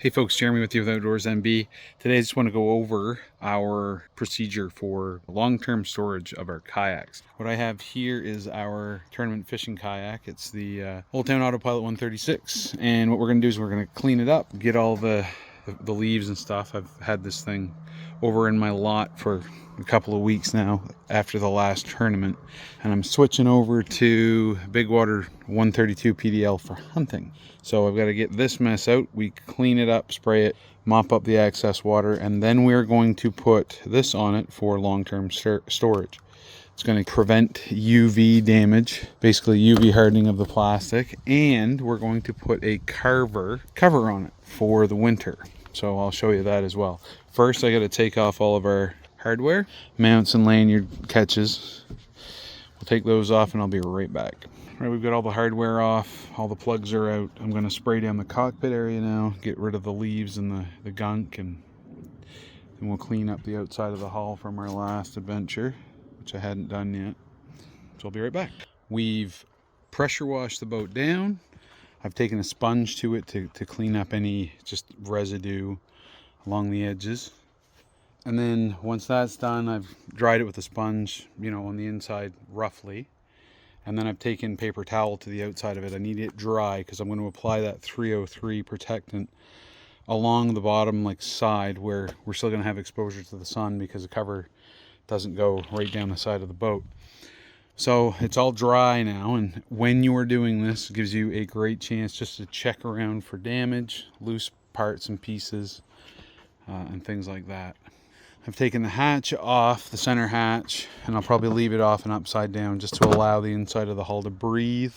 Hey folks, Jeremy with you with OutdoorsNB. Today I just want to go over our procedure for long-term storage of our kayaks. What I have here is our tournament fishing kayak. It's the Old Town Autopilot 136, and what we're going to do is we're going to clean it up, get all the leaves and stuff. I've had this thing over in my lot for a couple of weeks now after the last tournament, and I'm switching over to Big Water 132 PDL for hunting. So I've got to get this mess out. We clean it up, spray it, mop up the excess water, and then we're going to put this on it for long-term storage. It's going to prevent UV damage, basically UV hardening of the plastic, and we're going to put a cover on it for the winter. So I'll show you that as well. First, I got to take off all of our hardware, mounts and lanyard catches. We'll take those off and I'll be right back. All right, we've got all the hardware off, all the plugs are out. I'm going to spray down the cockpit area now, get rid of the leaves and the gunk, and then we'll clean up the outside of the hull from our last adventure, which I hadn't done yet. So I'll be right back. We've pressure washed the boat down. I've taken a sponge to it to clean up any just residue along the edges. And then once that's done, I've dried it with a sponge, on the inside roughly. And then I've taken paper towel to the outside of it. I need it dry because I'm going to apply that 303 protectant along the bottom side where we're still going to have exposure to the sun because the cover doesn't go right down the side of the boat. So it's all dry now, and when you are doing this, it gives you a great chance just to check around for damage, loose parts and pieces, and things like that. I've taken the hatch off, the center hatch, and I'll probably leave it off and upside down just to allow the inside of the hull to breathe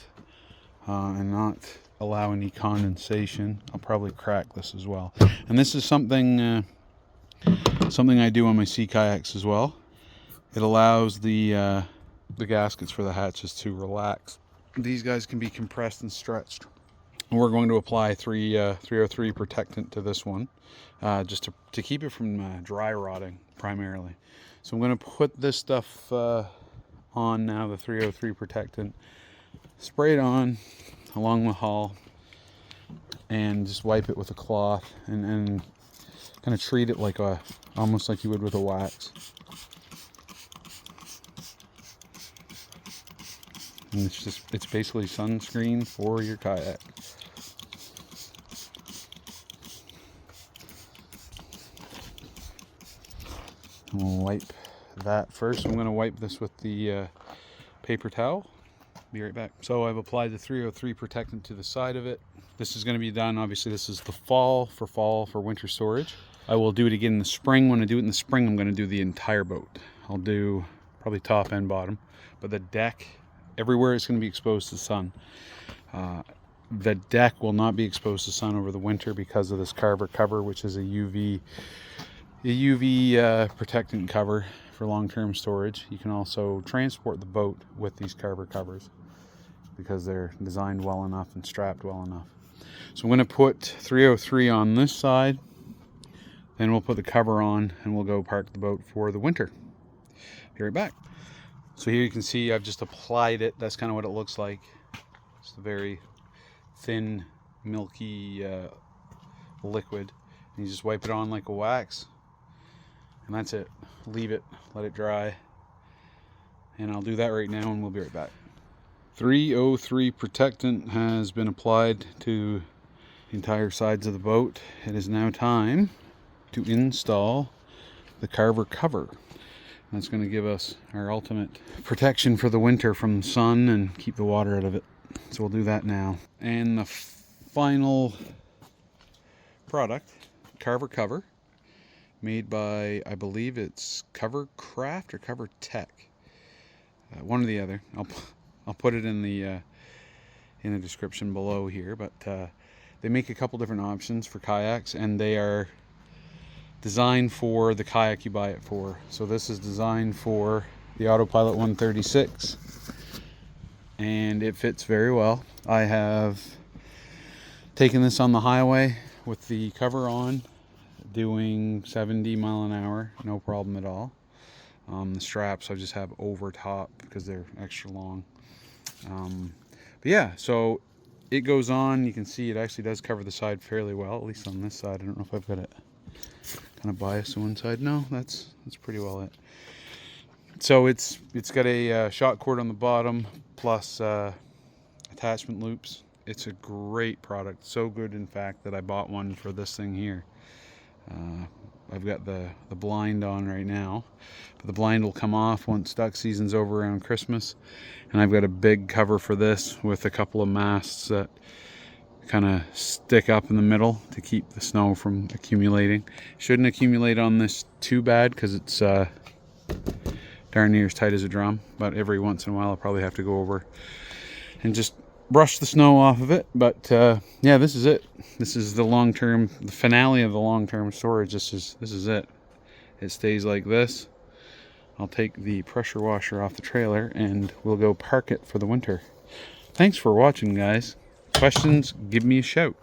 and not allow any condensation. I'll probably crack this as well. And this is something I do on my sea kayaks as well. It allows the gaskets for the hatches to relax. These guys can be compressed and stretched. And we're going to apply 303 protectant to this one, just to keep it from dry rotting primarily. So I'm going to put this stuff on now, the 303 protectant, spray it on along the hull, and just wipe it with a cloth and kind of treat it almost like you would with a wax. And it's basically sunscreen for your kayak. And we'll wipe that first. I'm going to wipe this with the paper towel. Be right back. So I've applied the 303 protectant to the side of it. This is going to be done, obviously this is the fall for winter storage. I will do it again in the spring. When I do it in the spring, I'm going to do the entire boat. I'll do probably top and bottom, but the deck, everywhere it's going to be exposed to the sun. The deck will not be exposed to sun over the winter because of this carver cover, which is a UV protectant cover for long-term storage. You can also transport the boat with these carver covers because they're designed well enough and strapped well enough. So I'm going to put 303 on this side, then we'll put the cover on and we'll go park the boat for the winter. Be right back. So here you can see I've just applied it. That's kind of what it looks like. It's a very thin, milky liquid. And you just wipe it on like a wax. And that's it. Leave it. Let it dry. And I'll do that right now and we'll be right back. 303 protectant has been applied to the entire sides of the boat. It is now time to install the carver cover. That's going to give us our ultimate protection for the winter from the sun and keep the water out of it. So we'll do that now. And the final product, carver cover, made by, I believe it's Cover Craft or Cover Tech. One or the other. I'll put it in the description below here. But they make a couple different options for kayaks, and they are designed for the kayak you buy it for. So this is designed for the Autopilot 136 and it fits very well. I have taken this on the highway with the cover on, doing 70 mile an hour, no problem at all. The straps I just have over top because they're extra long. But yeah, so it goes on. You can see it actually does cover the side fairly well, at least on this side. I don't know if I've got it kind of biased to one side. No, that's pretty well it. So it's got a shot cord on the bottom plus attachment loops. It's a great product, so good in fact that I bought one for this thing here. I've got the blind on right now, but the blind will come off once duck season's over around Christmas. And I've got a big cover for this with a couple of masts that kind of stick up in the middle to keep the snow from accumulating. Shouldn't accumulate on this too bad because it's darn near as tight as a drum, but every once in a while I'll probably have to go over and just brush the snow off of it. But yeah, this is it. This is the long-term, the finale of the long-term storage. This is it. It stays like this. I'll take the pressure washer off the trailer and we'll go park it for the winter. Thanks for watching, guys. Questions, give me a shout.